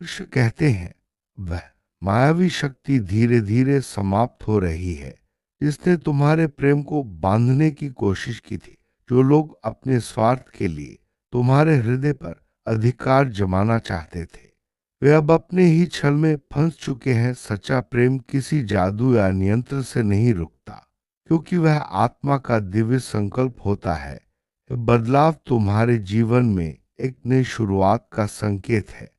कृष्ण कहते हैं, वह मायावी शक्ति धीरे धीरे समाप्त हो रही है जिसने तुम्हारे प्रेम को बांधने की कोशिश की थी। जो लोग अपने स्वार्थ के लिए तुम्हारे हृदय पर अधिकार जमाना चाहते थे, वे अब अपने ही छल में फंस चुके हैं। सच्चा प्रेम किसी जादू या नियंत्रण से नहीं रुकता, क्योंकि वह आत्मा का दिव्य संकल्प होता है। यह बदलाव तुम्हारे जीवन में एक नई शुरुआत का संकेत है।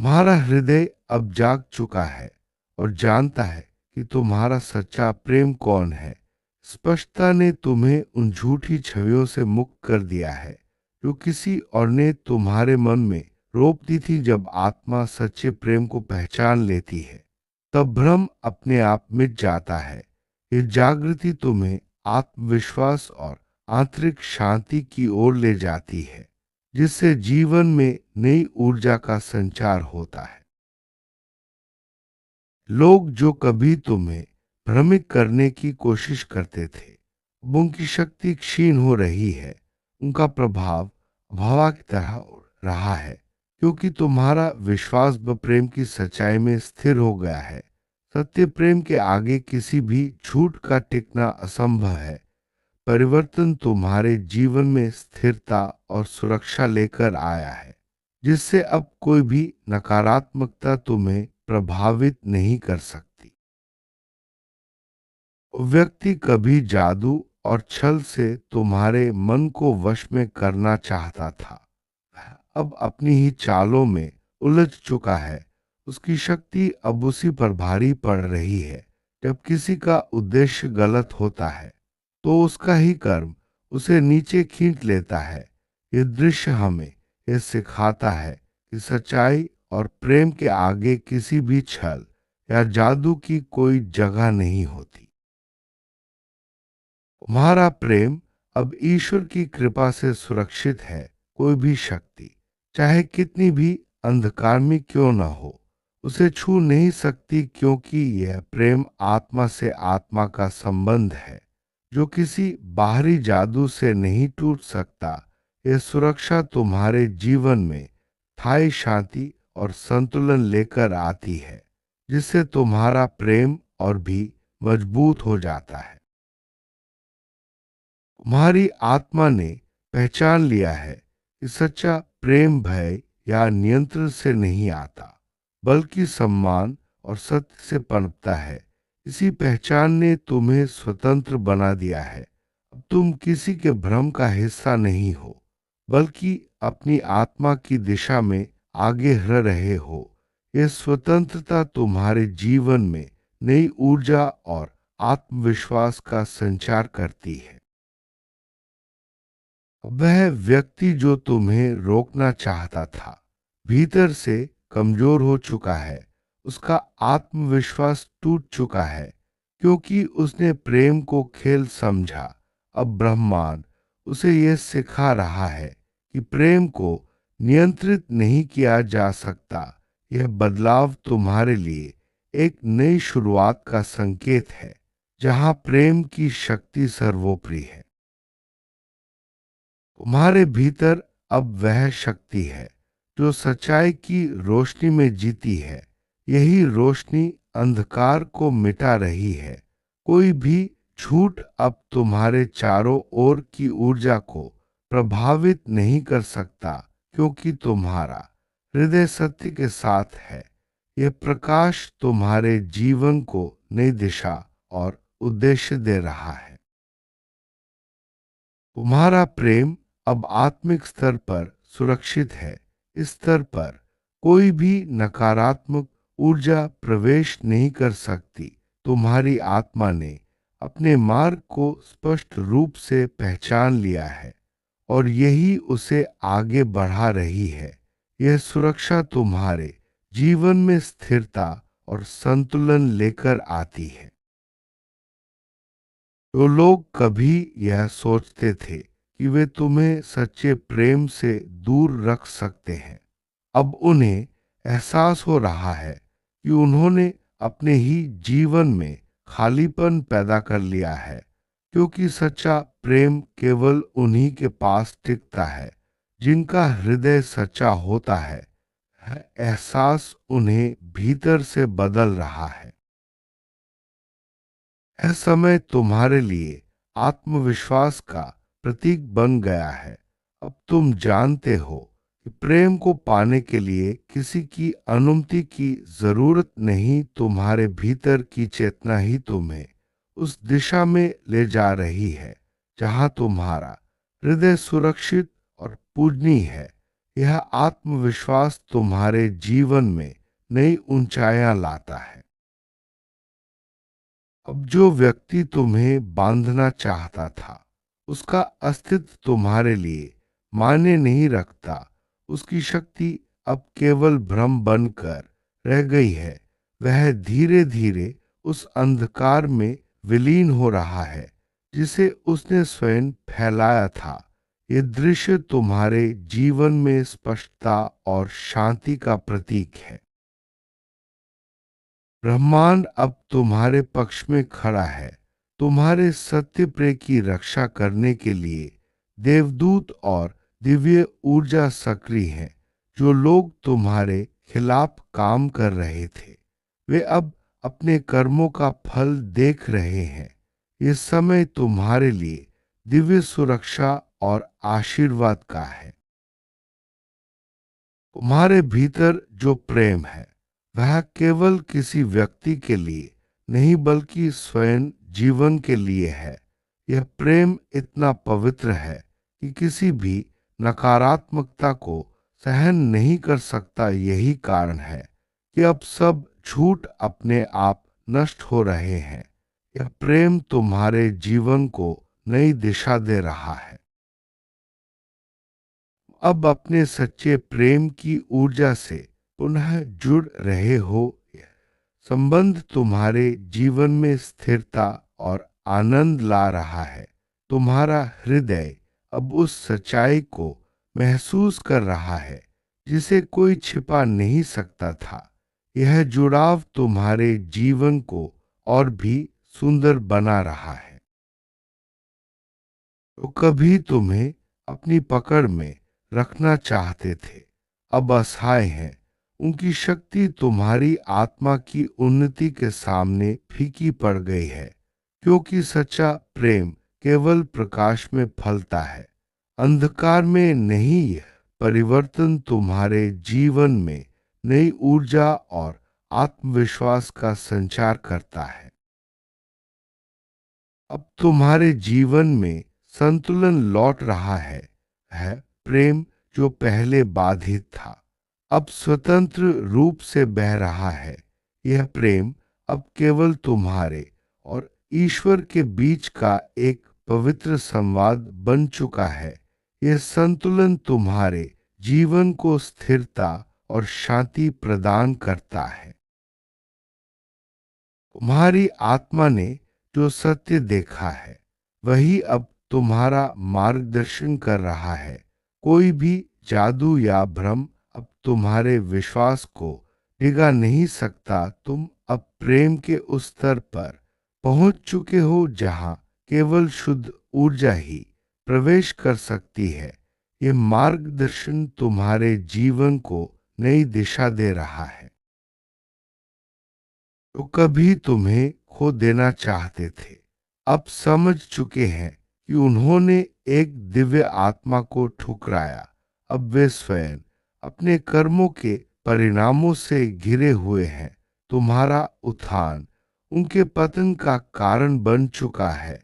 तुम्हारा हृदय अब जाग चुका है और जानता है कि तुम्हारा सच्चा प्रेम कौन है। स्पष्टता ने तुम्हें उन झूठी छवियों से मुक्त कर दिया है जो किसी और ने तुम्हारे मन में रोप दी थी। जब आत्मा सच्चे प्रेम को पहचान लेती है, तब भ्रम अपने आप मिट जाता है। ये जागृति तुम्हें आत्मविश्वास और आंतरिक शांति की ओर ले जाती है, जिससे जीवन में नई ऊर्जा का संचार होता है। लोग जो कभी तुम्हें भ्रमित करने की कोशिश करते थे, अब उनकी शक्ति क्षीण हो रही है। उनका प्रभाव हवा की तरह उड़ रहा है, क्योंकि तुम्हारा विश्वास व प्रेम की सच्चाई में स्थिर हो गया है। सत्य प्रेम के आगे किसी भी झूठ का टिकना असंभव है। परिवर्तन तुम्हारे जीवन में स्थिरता और सुरक्षा लेकर आया है, जिससे अब कोई भी नकारात्मकता तुम्हें प्रभावित नहीं कर सकती। व्यक्ति कभी जादू और छल से तुम्हारे मन को वश में करना चाहता था, वह अब अपनी ही चालों में उलझ चुका है। उसकी शक्ति अब उसी पर भारी पड़ रही है। जब किसी का उद्देश्य गलत होता है, तो उसका ही कर्म उसे नीचे खींच लेता है। ये दृश्य हमें यह सिखाता है कि सच्चाई और प्रेम के आगे किसी भी छल या जादू की कोई जगह नहीं होती। तुम्हारा प्रेम अब ईश्वर की कृपा से सुरक्षित है। कोई भी शक्ति, चाहे कितनी भी अंधकार में क्यों न हो, उसे छू नहीं सकती, क्योंकि यह प्रेम आत्मा से आत्मा का संबंध है जो किसी बाहरी जादू से नहीं टूट सकता। यह सुरक्षा तुम्हारे जीवन में स्थायी शांति और संतुलन लेकर आती है, जिससे तुम्हारा प्रेम और भी मजबूत हो जाता है। तुम्हारी आत्मा ने पहचान लिया है कि सच्चा प्रेम भय या नियंत्रण से नहीं आता, बल्कि सम्मान और सत्य से पनपता है। इसी पहचान ने तुम्हें स्वतंत्र बना दिया है। अब तुम किसी के भ्रम का हिस्सा नहीं हो, बल्कि अपनी आत्मा की दिशा में आगे बढ़ रहे हो। यह स्वतंत्रता तुम्हारे जीवन में नई ऊर्जा और आत्मविश्वास का संचार करती है। वह व्यक्ति जो तुम्हें रोकना चाहता था, भीतर से कमजोर हो चुका है। उसका आत्मविश्वास टूट चुका है, क्योंकि उसने प्रेम को खेल समझा। अब ब्रह्मांड उसे यह सिखा रहा है कि प्रेम को नियंत्रित नहीं किया जा सकता। यह बदलाव तुम्हारे लिए एक नई शुरुआत का संकेत है, जहां प्रेम की शक्ति सर्वोपरि है। तुम्हारे भीतर अब वह शक्ति है जो सच्चाई की रोशनी में जीती है। यही रोशनी अंधकार को मिटा रही है। कोई भी झूठ अब तुम्हारे चारों ओर की ऊर्जा को प्रभावित नहीं कर सकता, क्योंकि तुम्हारा हृदय सत्य के साथ है। यह प्रकाश तुम्हारे जीवन को नई दिशा और उद्देश्य दे रहा है। तुम्हारा प्रेम अब आत्मिक स्तर पर सुरक्षित है। इस स्तर पर कोई भी नकारात्मक ऊर्जा प्रवेश नहीं कर सकती। तुम्हारी आत्मा ने अपने मार्ग को स्पष्ट रूप से पहचान लिया है और यही उसे आगे बढ़ा रही है। यह सुरक्षा तुम्हारे जीवन में स्थिरता और संतुलन लेकर आती है। तो लोग कभी यह सोचते थे कि वे तुम्हें सच्चे प्रेम से दूर रख सकते हैं, अब उन्हें एहसास हो रहा है कि उन्होंने अपने ही जीवन में खालीपन पैदा कर लिया है, क्योंकि सच्चा प्रेम केवल उन्हीं के पास टिकता है जिनका हृदय सच्चा होता है, एहसास उन्हें भीतर से बदल रहा है। यह समय तुम्हारे लिए आत्मविश्वास का प्रतीक बन गया है। अब तुम जानते हो कि प्रेम को पाने के लिए किसी की अनुमति की जरूरत नहीं, तुम्हारे भीतर की चेतना ही तुम्हें उस दिशा में ले जा रही है जहां तुम्हारा हृदय सुरक्षित और पूजनीय है। यह आत्मविश्वास तुम्हारे जीवन में नई ऊंचाइयां लाता है। अब जो व्यक्ति तुम्हें बांधना चाहता था, उसका अस्तित्व तुम्हारे लिए मायने नहीं रखता। उसकी शक्ति अब केवल भ्रम बनकर रह गई है। वह धीरे धीरे उस अंधकार में विलीन हो रहा है जिसे उसने स्वयं फैलाया था। ये दृश्य तुम्हारे जीवन में स्पष्टता और शांति का प्रतीक है। ब्रह्मांड अब तुम्हारे पक्ष में खड़ा है। तुम्हारे सत्य प्रेम की रक्षा करने के लिए देवदूत और दिव्य ऊर्जा सक्रिय हैं। जो लोग तुम्हारे खिलाफ काम कर रहे थे, वे अब अपने कर्मों का फल देख रहे हैं। ये समय तुम्हारे लिए दिव्य सुरक्षा और आशीर्वाद का है। तुम्हारे भीतर जो प्रेम है, वह केवल किसी व्यक्ति के लिए नहीं बल्कि स्वयं जीवन के लिए है। यह प्रेम इतना पवित्र है कि किसी भी नकारात्मकता को सहन नहीं कर सकता। यही कारण है कि अब सब झूठ अपने आप नष्ट हो रहे हैं। यह प्रेम तुम्हारे जीवन को नई दिशा दे रहा है। अब अपने सच्चे प्रेम की ऊर्जा से पुनः जुड़ रहे हो। संबंध तुम्हारे जीवन में स्थिरता और आनंद ला रहा है। तुम्हारा हृदय अब उस सच्चाई को महसूस कर रहा है जिसे कोई छिपा नहीं सकता था। यह जुड़ाव तुम्हारे जीवन को और भी सुंदर बना रहा है। तो कभी तुम्हें अपनी पकड़ में रखना चाहते थे, अब असहाय हैं। उनकी शक्ति तुम्हारी आत्मा की उन्नति के सामने फीकी पड़ गई है, क्योंकि सच्चा प्रेम केवल प्रकाश में फलता है, अंधकार में नहीं। परिवर्तन तुम्हारे जीवन में नई ऊर्जा और आत्मविश्वास का संचार करता है। अब तुम्हारे जीवन में संतुलन लौट रहा है प्रेम जो पहले बाधित था, अब स्वतंत्र रूप से बह रहा है। यह प्रेम अब केवल तुम्हारे और ईश्वर के बीच का एक पवित्र संवाद बन चुका है। यह संतुलन तुम्हारे जीवन को स्थिरता और शांति प्रदान करता है। तुम्हारी आत्मा ने जो सत्य देखा है, वही अब तुम्हारा मार्गदर्शन कर रहा है। कोई भी जादू या भ्रम अब तुम्हारे विश्वास को डिगा नहीं सकता। तुम अब प्रेम के उस स्तर पर पहुंच चुके हो जहां केवल शुद्ध ऊर्जा ही प्रवेश कर सकती है। ये मार्गदर्शन तुम्हारे जीवन को नई दिशा दे रहा है। तो कभी तुम्हें खो देना चाहते थे, अब समझ चुके हैं कि उन्होंने एक दिव्य आत्मा को ठुकराया। अब वे स्वयं अपने कर्मों के परिणामों से घिरे हुए हैं। तुम्हारा उत्थान उनके पतन का कारण बन चुका है।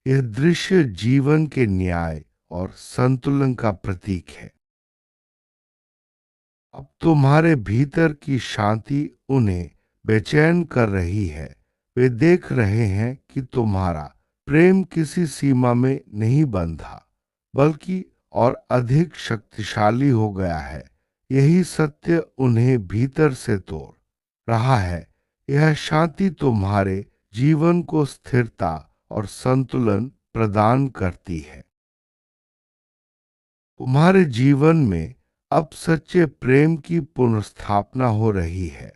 यह दृश्य जीवन के न्याय और संतुलन का प्रतीक है। अब तुम्हारे भीतर की शांति उन्हें बेचैन कर रही है। वे देख रहे हैं कि तुम्हारा प्रेम किसी सीमा में नहीं बंधा, बल्कि और अधिक शक्तिशाली हो गया है। यही सत्य उन्हें भीतर से तोड़ रहा है। यह शांति तुम्हारे जीवन को स्थिरता और संतुलन प्रदान करती है। तुम्हारे जीवन में अब सच्चे प्रेम की पुनर्स्थापना हो रही है।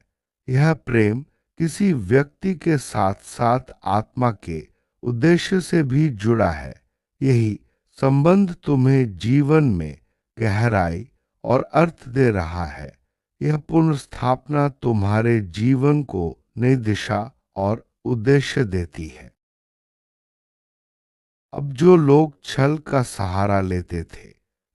यह प्रेम किसी व्यक्ति के साथ साथ आत्मा के उद्देश्य से भी जुड़ा है। यही संबंध तुम्हें जीवन में गहराई और अर्थ दे रहा है। यह पुनर्स्थापना तुम्हारे जीवन को नई दिशा और उद्देश्य देती है। अब जो लोग छल का सहारा लेते थे,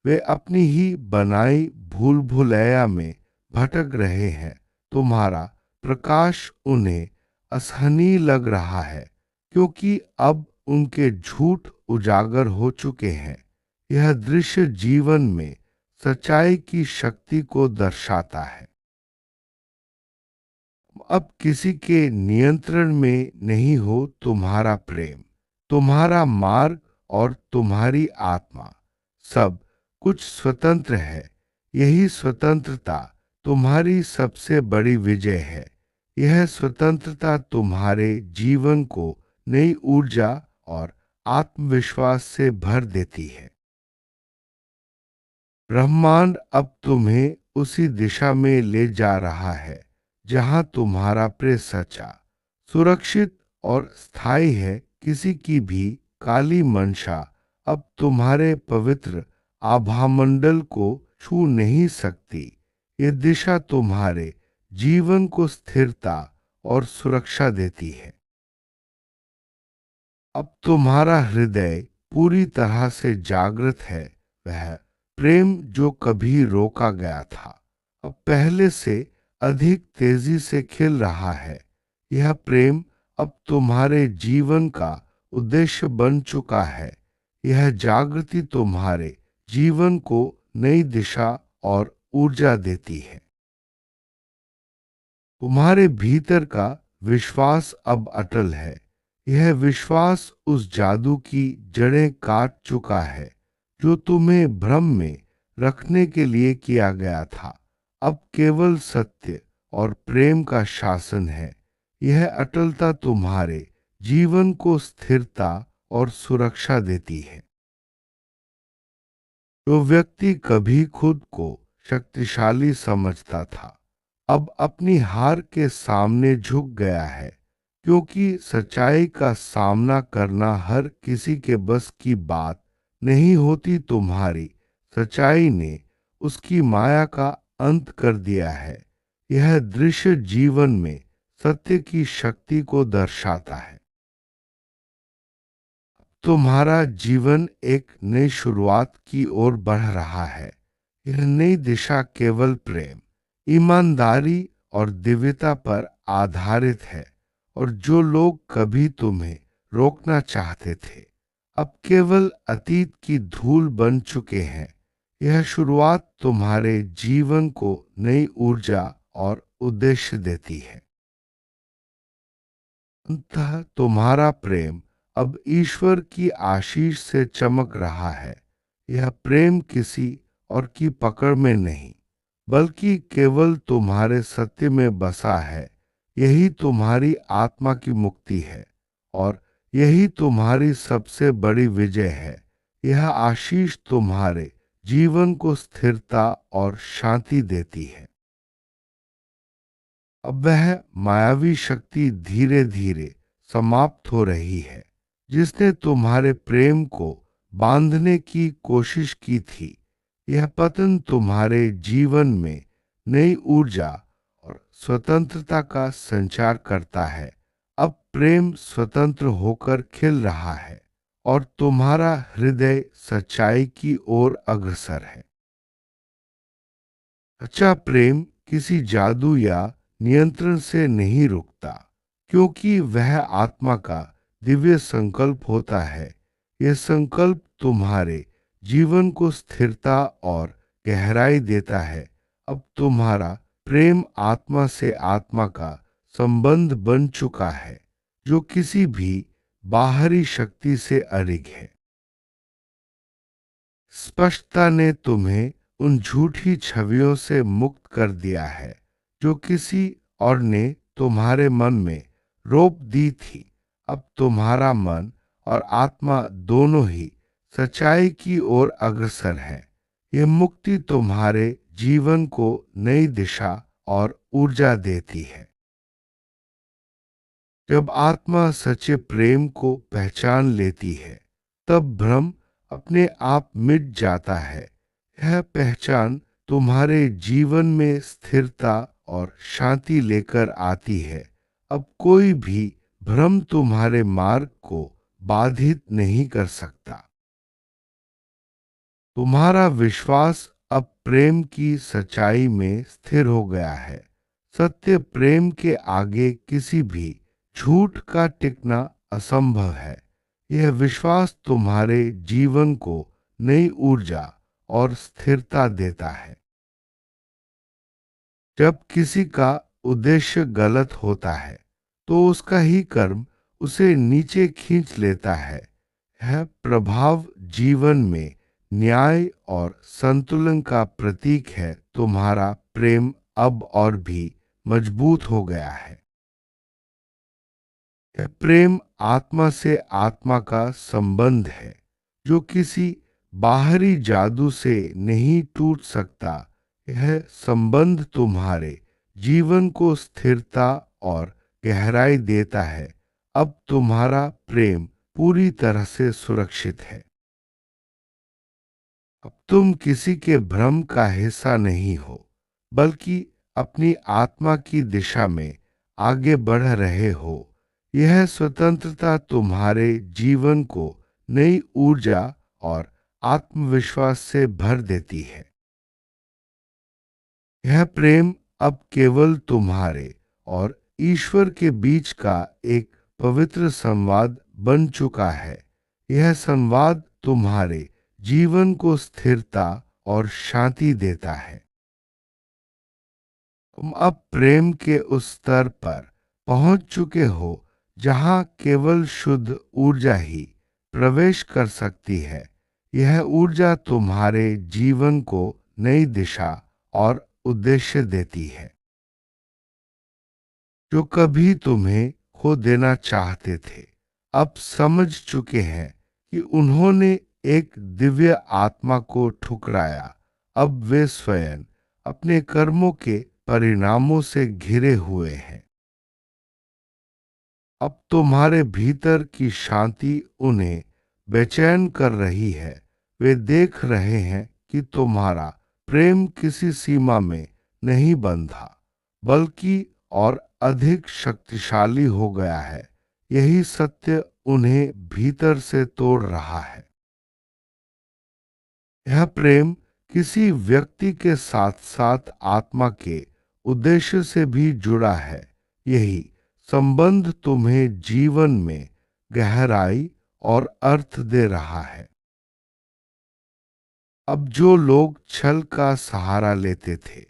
वे अपनी ही बनाई भूल भुलैया में भटक रहे हैं। तुम्हारा प्रकाश उन्हें असहनीय लग रहा है, क्योंकि अब उनके झूठ उजागर हो चुके हैं। यह दृश्य जीवन में सच्चाई की शक्ति को दर्शाता है। अब किसी के नियंत्रण में नहीं हो तुम्हारा प्रेम, तुम्हारा मार्ग और तुम्हारी आत्मा, सब कुछ स्वतंत्र है। यही स्वतंत्रता तुम्हारी सबसे बड़ी विजय है। यह स्वतंत्रता तुम्हारे जीवन को नई ऊर्जा और आत्मविश्वास से भर देती है। ब्रह्मांड अब तुम्हें उसी दिशा में ले जा रहा है जहां तुम्हारा प्रेम सच्चा, सुरक्षित और स्थायी है। किसी की भी काली मंशा अब तुम्हारे पवित्र आभामंडल को छू नहीं सकती। ये दिशा तुम्हारे जीवन को स्थिरता और सुरक्षा देती है। अब तुम्हारा हृदय पूरी तरह से जागृत है। वह प्रेम जो कभी रोका गया था, अब पहले से अधिक तेजी से खिल रहा है। यह प्रेम अब तुम्हारे जीवन का उद्देश्य बन चुका है। यह जागृति तुम्हारे जीवन को नई दिशा और ऊर्जा देती है। तुम्हारे भीतर का विश्वास अब अटल है। यह विश्वास उस जादू की जड़ें काट चुका है जो तुम्हें भ्रम में रखने के लिए किया गया था। अब केवल सत्य और प्रेम का शासन है। यह अटलता तुम्हारे जीवन को स्थिरता और सुरक्षा देती है। जो व्यक्ति कभी खुद को शक्तिशाली समझता था, अब अपनी हार के सामने झुक गया है, क्योंकि सच्चाई का सामना करना हर किसी के बस की बात नहीं होती। तुम्हारी सच्चाई ने उसकी माया का अंत कर दिया है। यह दृश्य जीवन में सत्य की शक्ति को दर्शाता है। तुम्हारा जीवन एक नई शुरुआत की ओर बढ़ रहा है। यह नई दिशा केवल प्रेम, ईमानदारी और दिव्यता पर आधारित है। और जो लोग कभी तुम्हें रोकना चाहते थे, अब केवल अतीत की धूल बन चुके हैं। यह शुरुआत तुम्हारे जीवन को नई ऊर्जा और उद्देश्य देती है। अंततः तुम्हारा प्रेम अब ईश्वर की आशीष से चमक रहा है। यह प्रेम किसी और की पकड़ में नहीं, बल्कि केवल तुम्हारे सत्य में बसा है। यही तुम्हारी आत्मा की मुक्ति है और यही तुम्हारी सबसे बड़ी विजय है। यह आशीष तुम्हारे जीवन को स्थिरता और शांति देती है। अब वह मायावी शक्ति धीरे धीरे समाप्त हो रही है, जिसने तुम्हारे प्रेम को बांधने की कोशिश की थी। यह पतन तुम्हारे जीवन में नई ऊर्जा और स्वतंत्रता का संचार करता है। अब प्रेम स्वतंत्र होकर खिल रहा है और तुम्हारा हृदय सच्चाई की ओर अग्रसर है। सच्चा प्रेम किसी जादू या नियंत्रण से नहीं रुकता, क्योंकि वह आत्मा का दिव्य संकल्प होता है। यह संकल्प तुम्हारे जीवन को स्थिरता और गहराई देता है। अब तुम्हारा प्रेम आत्मा से आत्मा का संबंध बन चुका है, जो किसी भी बाहरी शक्ति से अडिग है। स्पष्टता ने तुम्हें उन झूठी छवियों से मुक्त कर दिया है जो किसी और ने तुम्हारे मन में रोप दी थी। अब तुम्हारा मन और आत्मा दोनों ही सच्चाई की ओर अग्रसर है। यह मुक्ति तुम्हारे जीवन को नई दिशा और ऊर्जा देती है। जब आत्मा सच्चे प्रेम को पहचान लेती है, तब भ्रम अपने आप मिट जाता है। यह पहचान तुम्हारे जीवन में स्थिरता और शांति लेकर आती है। अब कोई भी भ्रम तुम्हारे मार्ग को बाधित नहीं कर सकता। तुम्हारा विश्वास अब प्रेम की सच्चाई में स्थिर हो गया है। सत्य प्रेम के आगे किसी भी झूठ का टिकना असंभव है। यह विश्वास तुम्हारे जीवन को नई ऊर्जा और स्थिरता देता है। जब किसी का उद्देश्य गलत होता है तो उसका ही कर्म उसे नीचे खींच लेता है। यह प्रभाव जीवन में न्याय और संतुलन का प्रतीक है। तुम्हारा प्रेम अब और भी मजबूत हो गया है। यह प्रेम आत्मा से आत्मा का संबंध है जो किसी बाहरी जादू से नहीं टूट सकता। यह संबंध तुम्हारे जीवन को स्थिरता और गहराई देता है। अब तुम्हारा प्रेम पूरी तरह से सुरक्षित है। अब तुम किसी के भ्रम का हिस्सा नहीं हो, बल्कि अपनी आत्मा की दिशा में आगे बढ़ रहे हो। यह स्वतंत्रता तुम्हारे जीवन को नई ऊर्जा और आत्मविश्वास से भर देती है। यह प्रेम अब केवल तुम्हारे और ईश्वर के बीच का एक पवित्र संवाद बन चुका है। यह संवाद तुम्हारे जीवन को स्थिरता और शांति देता है। तुम अब प्रेम के उस स्तर पर पहुंच चुके हो जहां केवल शुद्ध ऊर्जा ही प्रवेश कर सकती है। यह ऊर्जा तुम्हारे जीवन को नई दिशा और उद्देश्य देती है। जो कभी तुम्हें खो देना चाहते थे अब समझ चुके हैं कि उन्होंने एक दिव्य आत्मा को ठुकराया। अब वे स्वयं अपने कर्मों के परिणामों से घिरे हुए हैं। अब तुम्हारे भीतर की शांति उन्हें बेचैन कर रही है। वे देख रहे हैं कि तुम्हारा प्रेम किसी सीमा में नहीं बंधा, बल्कि और अधिक शक्तिशाली हो गया है। यही सत्य उन्हें भीतर से तोड़ रहा है। यह प्रेम किसी व्यक्ति के साथ साथ आत्मा के उद्देश्य से भी जुड़ा है। यही संबंध तुम्हें जीवन में गहराई और अर्थ दे रहा है। अब जो लोग छल का सहारा लेते थे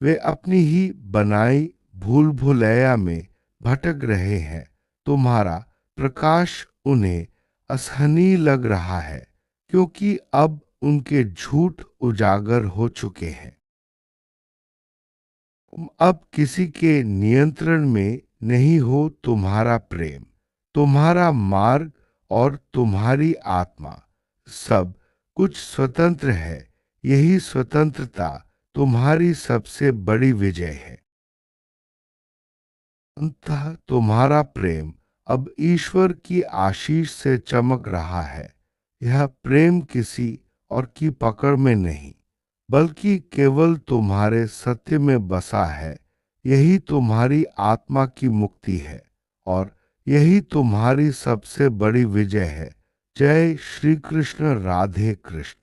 वे अपनी ही बनाई भूल भुलैया में भटक रहे हैं। तुम्हारा प्रकाश उन्हें असहनीय लग रहा है क्योंकि अब उनके झूठ उजागर हो चुके हैं। तुम अब किसी के नियंत्रण में नहीं हो। तुम्हारा प्रेम, तुम्हारा मार्ग और तुम्हारी आत्मा सब कुछ स्वतंत्र है। यही स्वतंत्रता तुम्हारी सबसे बड़ी विजय है। अंततः तुम्हारा प्रेम अब ईश्वर की आशीष से चमक रहा है। यह प्रेम किसी और की पकड़ में नहीं, बल्कि केवल तुम्हारे सत्य में बसा है। यही तुम्हारी आत्मा की मुक्ति है और यही तुम्हारी सबसे बड़ी विजय है। जय श्री कृष्ण। राधे कृष्ण।